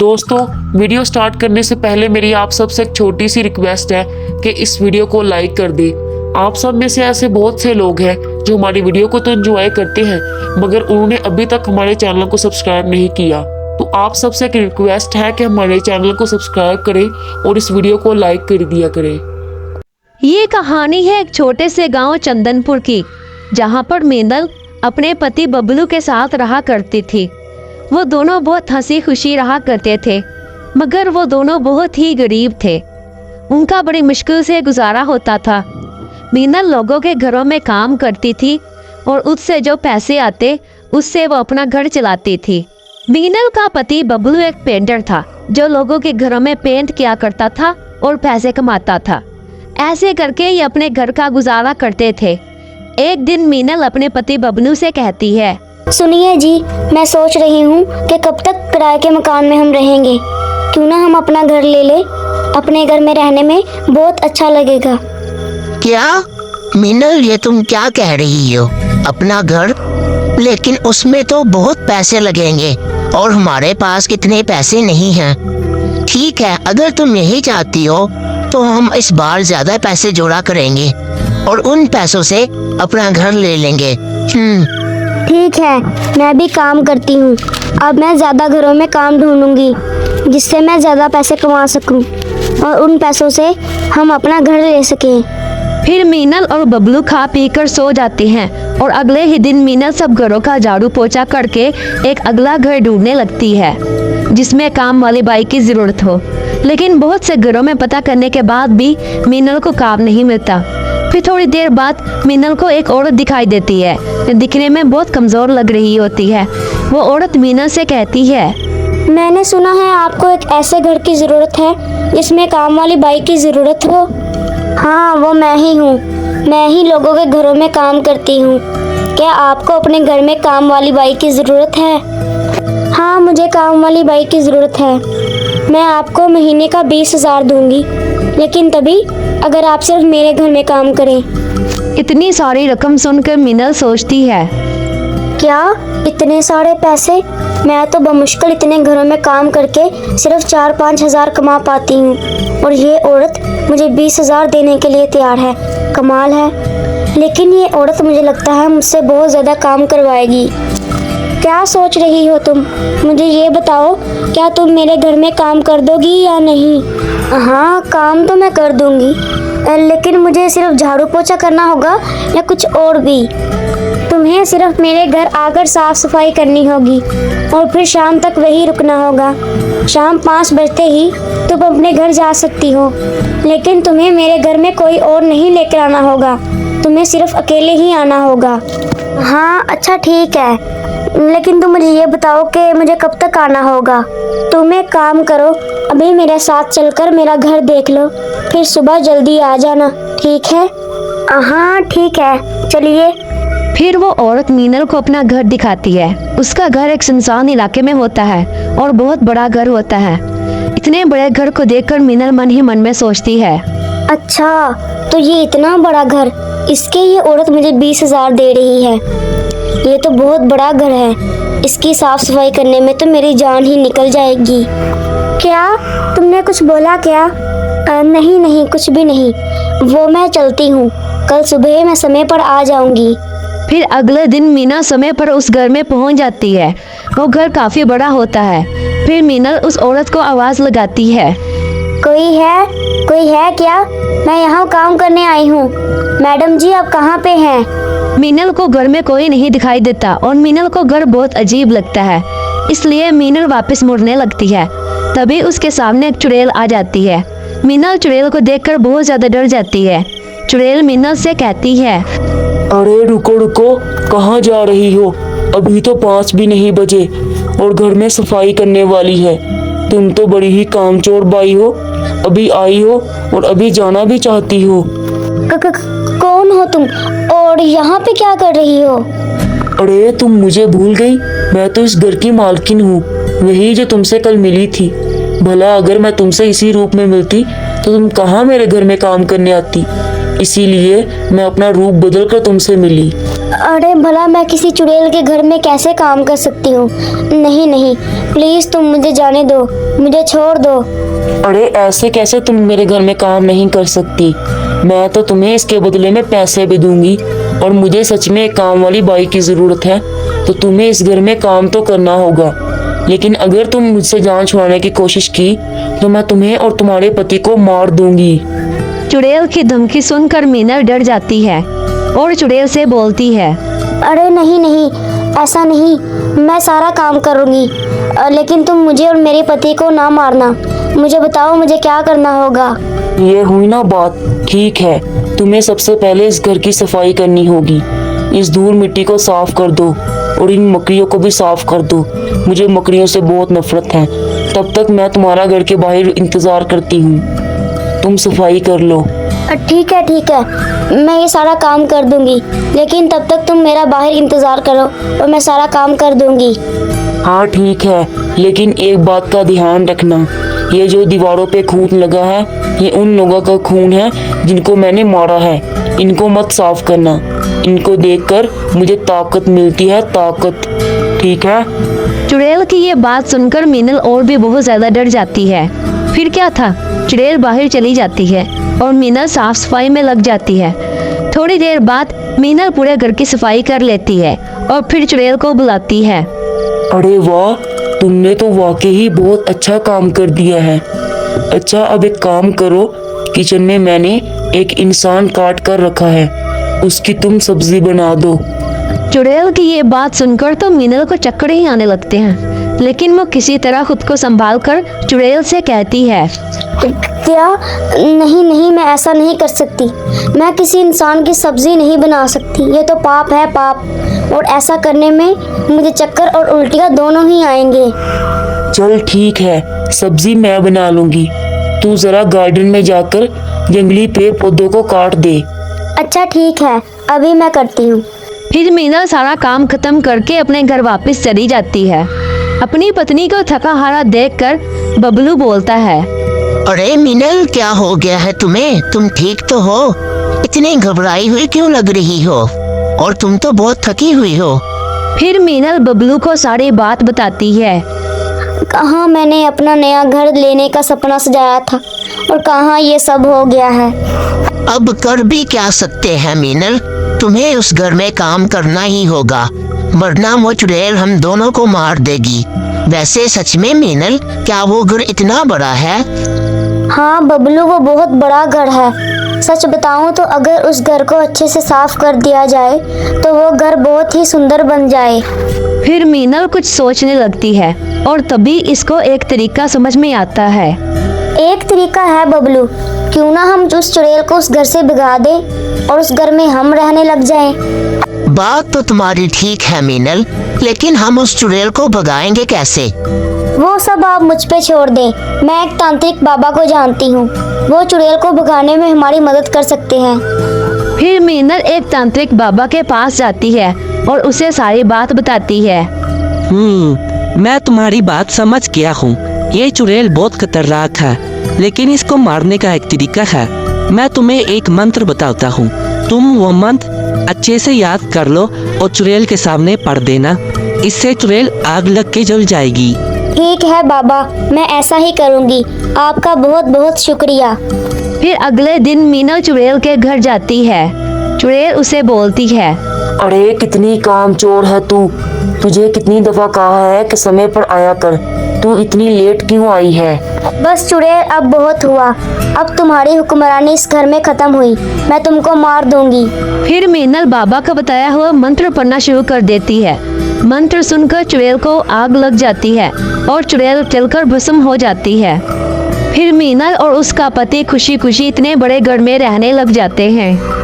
दोस्तों, video start करने से पहले मेरी आप सबसे एक छोटी सी रिक्वेस्ट है कि इस वीडियो को लाइक कर दे। आप सब में से ऐसे बहुत से लोग हैं जो हमारी वीडियो को तो एंजॉय करते हैं, मगर उन्होंने अभी तक हमारे चैनल को सब्सक्राइब नहीं किया। तो आप सबसे एक रिक्वेस्ट है कि हमारे चैनल को सब्सक्राइब करें और इस वीडियो को लाइक कर दिया करें। ये कहानी है एक छोटे से गांव चंदनपुर की, जहां पर मीनल अपने पति बबलू के साथ रहा करती थी। वो दोनों बहुत हंसी खुशी रहा करते थे, मगर वो दोनों बहुत ही गरीब थे। उनका बड़ी मुश्किल से गुजारा होता था। मीनल लोगों के घरों में काम करती थी और उससे जो पैसे आते उससे वो अपना घर चलाती थी। मीनल का पति बबलू एक पेंटर था जो लोगों के घरों में पेंट किया करता था और पैसे कमाता था। ऐसे करके ये अपने घर का गुजारा करते थे। एक दिन मीनल अपने पति बबलू से कहती है, सुनिए जी, मैं सोच रही हूँ कि कब तक किराए के मकान में हम रहेंगे। क्यों ना हम अपना घर ले ले, अपने घर में रहने में बहुत अच्छा लगेगा। क्या मीनल, ये तुम क्या कह रही हो? अपना घर? लेकिन उसमें तो बहुत पैसे लगेंगे और हमारे पास कितने पैसे नहीं हैं। ठीक है, अगर तुम यही चाहती हो तो हम इस बार ज्यादा पैसे जोड़ा करेंगे और उन पैसों से अपना घर ले लेंगे। ठीक है, मैं भी काम करती हूँ। अब मैं ज़्यादा घरों में काम ढूंढूंगी जिससे मैं ज़्यादा पैसे कमा सकूँ और उन पैसों से हम अपना घर ले सकें। फिर मीनल और बबलू खा पी कर सो जाते हैं और अगले ही दिन मीनल सब घरों का झाड़ू पोछा करके एक अगला घर ढूंढने लगती है जिसमें काम वाली बाई की जरूरत हो। लेकिन बहुत से घरों में पता करने के बाद भी मीनल को काम नहीं मिलता। फिर थोड़ी देर बाद मीनल को एक औरत दिखाई देती है जो दिखने में बहुत कमजोर लग रही होती है। वो औरत मीनल से कहती है, मैंने सुना है आपको एक ऐसे घर की ज़रूरत है जिसमें काम वाली बाई की ज़रूरत हो। हाँ, वो मैं ही हूँ। मैं ही लोगों के घरों में काम करती हूँ। क्या आपको अपने घर में काम वाली बाई की ज़रूरत है? हाँ, मुझे काम वाली बाई की ज़रूरत है। मैं आपको महीने का 20,000 दूंगी, लेकिन तभी अगर आप सिर्फ मेरे घर में काम करें। इतनी सारी रकम सुनकर मीनल सोचती है, क्या इतने सारे पैसे? मैं तो बमुश्किल इतने घरों में काम करके सिर्फ 4-5 हज़ार कमा पाती हूँ और ये औरत मुझे 20,000 देने के लिए तैयार है। कमाल है। लेकिन ये औरत मुझे लगता है मुझसे बहुत ज़्यादा काम करवाएगी। क्या सोच रही हो तुम? मुझे ये बताओ, क्या तुम मेरे घर में काम कर दोगी या नहीं? हाँ, काम तो मैं कर दूंगी, लेकिन मुझे सिर्फ झाड़ू पोछा करना होगा या कुछ और भी? तुम्हें सिर्फ मेरे घर आकर साफ सफाई करनी होगी और फिर शाम तक वहीं रुकना होगा। शाम 5 बजते ही तुम अपने घर जा सकती हो, लेकिन तुम्हें मेरे घर में कोई और नहीं लेकर आना होगा। तुम्हें सिर्फ अकेले ही आना होगा। हाँ, अच्छा ठीक है, लेकिन तुम मुझे ये बताओ कि मुझे कब तक आना होगा? तुम एक काम करो, अभी मेरे साथ चलकर मेरा घर देख लो, फिर सुबह जल्दी आ जाना, ठीक है? हाँ ठीक है, चलिए। फिर वो औरत मीनल को अपना घर दिखाती है। उसका घर एक सुनसान इलाके में होता है और बहुत बड़ा घर होता है। इतने बड़े घर को देखकर मीनल मन ही मन में सोचती है, अच्छा तो ये इतना बड़ा घर, इसके ये औरत मुझे 20,000 दे रही है। ये तो बहुत बड़ा घर है। इसकी साफ सफाई करने में तो मेरी जान ही निकल जाएगी। क्या तुमने कुछ बोला क्या? नहीं नहीं, कुछ भी नहीं। वो मैं चलती हूँ, कल सुबह मैं समय पर आ जाऊंगी। फिर अगले दिन मीना समय पर उस घर में पहुंच जाती है। वो घर काफी बड़ा होता है। फिर मीनल उस औरत को आवाज लगाती है, कोई है क्या? मैं यहाँ काम करने आई हूँ। मैडम जी, आप कहाँ पे हैं? मीनल को घर में कोई नहीं दिखाई देता और मीनल को घर बहुत अजीब लगता है, इसलिए मीनल वापस मुड़ने लगती है। तभी उसके सामने एक चुड़ैल आ जाती है। मीनल चुड़ैल को देखकर बहुत ज्यादा डर जाती है। चुड़ैल मीनल से कहती है, अरे रुको रुको, कहाँ जा रही हो? अभी तो 5 भी नहीं बजे और घर में सफाई करने वाली है। तुम तो बड़ी ही कामचोर बाई हो, अभी आई हो और अभी जाना भी चाहती हो। कौन हो तुम और यहाँ पे क्या कर रही हो? अरे तुम मुझे भूल गई? मैं तो इस घर की मालकिन हूँ, वही जो तुमसे कल मिली थी। भला अगर मैं तुमसे इसी रूप में मिलती तो तुम कहाँ मेरे घर में काम करने आती? इसीलिए मैं अपना रूप बदल कर तुमसे मिली। अरे भला मैं किसी चुड़ैल के घर में कैसे काम कर सकती हूँ। नहीं नहीं, प्लीज तुम मुझे जाने दो, मुझे छोड़ दो। अरे ऐसे कैसे तुम मेरे घर में काम नहीं कर सकती? मैं तो तुम्हें इसके बदले में पैसे भी दूंगी, और मुझे सच में एक काम वाली बाई की जरूरत है, तो तुम्हें इस घर में काम तो करना होगा। लेकिन अगर तुम मुझसे जान छुड़ाने की कोशिश की तो मैं तुम्हें और तुम्हारे पति को मार दूंगी। चुड़ैल की धमकी सुनकर मीनल डर जाती है और चुड़ैल से बोलती है, अरे नहीं नहीं, ऐसा नहीं, मैं सारा काम करूँगी, लेकिन तुम मुझे और मेरे पति को ना मारना। मुझे बताओ मुझे क्या करना होगा। ये हुई ना बात, ठीक है, तुम्हें सबसे पहले इस घर की सफाई करनी होगी। इस धूल मिट्टी को साफ कर दो और इन मकड़ियों को भी साफ कर दो। मुझे मकड़ियों से बहुत नफरत है। तब तक मैं तुम्हारा घर के बाहर इंतजार करती हूँ, तुम सफाई कर लो। ठीक है, मैं ये सारा काम कर दूंगी, लेकिन तब तक तुम मेरा बाहर इंतजार करो और मैं सारा काम कर दूंगी। हाँ ठीक है, लेकिन एक बात का ध्यान रखना, ये जो दीवारों पे खून लगा है ये उन लोगों का खून है जिनको मैंने मारा है। इनको मत साफ करना, इनको देखकर मुझे ताकत मिलती है, ताकत, ठीक है? चुड़ैल की ये बात सुनकर मीनल और भी बहुत ज्यादा डर जाती है। फिर क्या था, चुड़ैल बाहर चली जाती है और मीनल साफ सफाई में लग जाती है। थोड़ी देर बाद मीनल पूरे घर की सफाई कर लेती है और फिर चुड़ैल को बुलाती है। अरे वाह, तुमने तो वाकई ही बहुत अच्छा काम कर दिया है। अच्छा, अब एक काम करो, किचन में मैंने एक इंसान काट कर रखा है, उसकी तुम सब्जी बना दो। चुड़ैल की ये बात सुनकर तो मीनल को चक्कर ही आने लगते हैं, लेकिन वो किसी तरह खुद को संभाल कर चुड़ैल से कहती है, क्या? नहीं नहीं, मैं ऐसा नहीं कर सकती। मैं किसी इंसान की सब्जी नहीं बना सकती, ये तो पाप है, पाप। और ऐसा करने में मुझे चक्कर और उल्टियाँ दोनों ही आएंगे। चल ठीक है, सब्जी मैं बना लूंगी, तू जरा गार्डन में जाकर जंगली पेड़ पौधों को काट दे। अच्छा ठीक है, अभी मैं करती हूँ। फिर मीनल सारा काम खत्म करके अपने घर वापस चली जाती है। अपनी पत्नी को थका हारा देखकर बबलू बोलता है, अरे मीनल, क्या हो गया है तुम्हें? तुम ठीक तो हो? इतनी घबराई हुई क्यों लग रही हो? और तुम तो बहुत थकी हुई हो। फिर मीनल बबलू को सारी बात बताती है। कहाँ मैंने अपना नया घर लेने का सपना सजाया था और कहाँ ये सब हो गया है। अब कर भी क्या सकते हैं मीनल, तुम्हें उस घर में काम करना ही होगा, वरना वो चुड़ैल हम दोनों को मार देगी। वैसे सच में मीनल, क्या वो घर इतना बड़ा है? हाँ बबलू, वो बहुत बड़ा घर है। सच बताऊं तो अगर उस घर को अच्छे से साफ कर दिया जाए तो वो घर बहुत ही सुंदर बन जाए। फिर मीनल कुछ सोचने लगती है और तभी इसको एक तरीका समझ में आता है। एक तरीका है बबलू, क्यों ना हम उस चुड़ैल को उस घर से भगा दें और उस घर में हम रहने लग जाएं। बात तो तुम्हारी ठीक है मीनल, लेकिन हम उस चुड़ैल को भगाएंगे कैसे? वो सब आप मुझ पे छोड़ दें, मैं एक तांत्रिक बाबा को जानती हूँ, वो चुड़ैल को भगाने में हमारी मदद कर सकते हैं। फिर मीनल एक तांत्रिक बाबा के पास जाती है और उसे सारी बात बताती है। मैं तुम्हारी बात समझ गया हूँ। ये चुड़ैल बहुत खतरनाक है, लेकिन इसको मारने का एक तरीका है। मैं तुम्हें एक मंत्र बताता हूँ, तुम वो मंत्र अच्छे से याद कर लो और चुड़ैल के सामने पढ़ देना, इससे चुड़ैल आग लग के जल जाएगी। ठीक है बाबा, मैं ऐसा ही करूँगी, आपका बहुत बहुत शुक्रिया। फिर अगले दिन मीनल चुड़ैल के घर जाती है। चुड़ैल उसे बोलती है, अरे कितनी कामचोर है तू, तुझे कितनी दफा कहा है कि समय पर आया कर, तू इतनी लेट क्यों आई है? बस चुड़ैल, अब बहुत हुआ, अब तुम्हारी हुक्मरानी इस घर में खत्म हुई, मैं तुमको मार दूंगी। फिर मीनल बाबा का बताया हुआ मंत्र पढ़ना शुरू कर देती है। मंत्र सुनकर चुड़ैल को आग लग जाती है और चुड़ैल जलकर भस्म हो जाती है। फिर मीनल और उसका पति खुशी खुशी इतने बड़े घर में रहने लग जाते हैं।